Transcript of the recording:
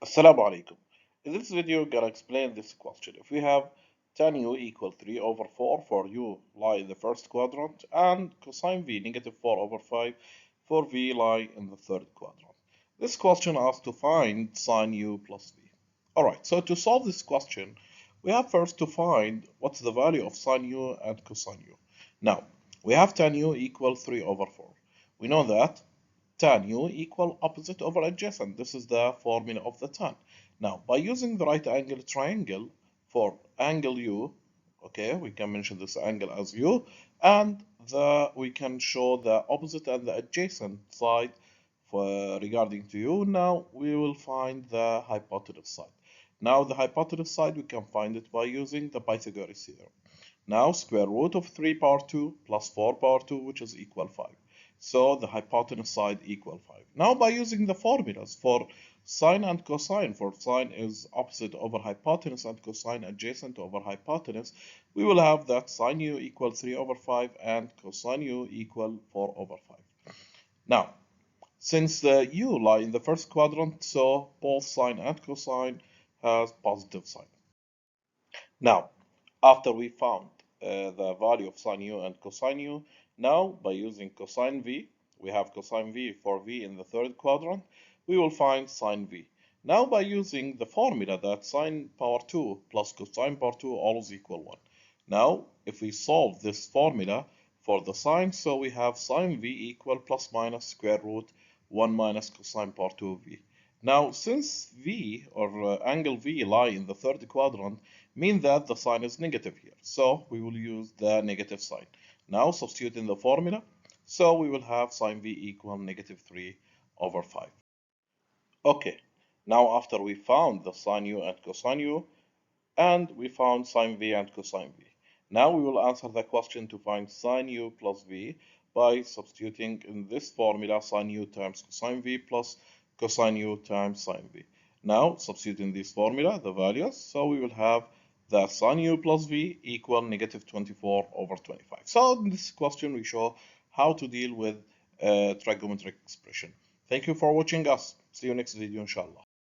Assalamu alaikum. In this video, I'm gonna explain this question. If we have tan u equal 3 over 4 for u lie in the first quadrant and cosine v negative 4 over 5 for v lie in the third quadrant. This question asks to find sine u plus v. Alright, so to solve this question, we have first to find what's the value of sine u and cosine u. Now, we have tan u equal 3 over 4. We know that tan u equal opposite over adjacent. This is the formula of the tan. Now, by using the right angle triangle for angle u, okay, we can mention this angle as u, and we can show the opposite and the adjacent side regarding to u. Now, we will find the hypotenuse side. Now, the hypotenuse side, we can find it by using the Pythagoras theorem. Now, square root of 3 power 2 plus 4 power 2, which is equal 5. So the hypotenuse side equal 5. Now by using the formulas for sine and cosine, for sine is opposite over hypotenuse and cosine adjacent over hypotenuse, we will have that sine u equal 3 over 5 and cosine u equal 4 over 5. Now, since the u lie in the first quadrant, so both sine and cosine has positive sign. Now, after we found the value of sine u and cosine u, now, by using cosine v, we have cosine v for v in the third quadrant, we will find sine v. Now, by using the formula that sine power 2 plus cosine power 2 always equal 1. Now, if we solve this formula for the sine, so we have sine v equal plus minus square root 1 minus cosine power 2 v. Now, since v or angle v lie in the third quadrant, mean that the sign is negative here. So, we will use the negative sign. Now substitute in the formula, so we will have sine v equal negative 3 over 5. Okay, now after we found the sine u and cosine u, and we found sine v and cosine v, now we will answer the question to find sine u plus v by substituting in this formula sine u times cosine v plus cosine u times sine v. Now substitute in this formula the values, so we will have the sine u plus v equal negative 24 over 25. So in this question we show how to deal with trigonometric expression. Thank you for watching us. See you next video inshallah.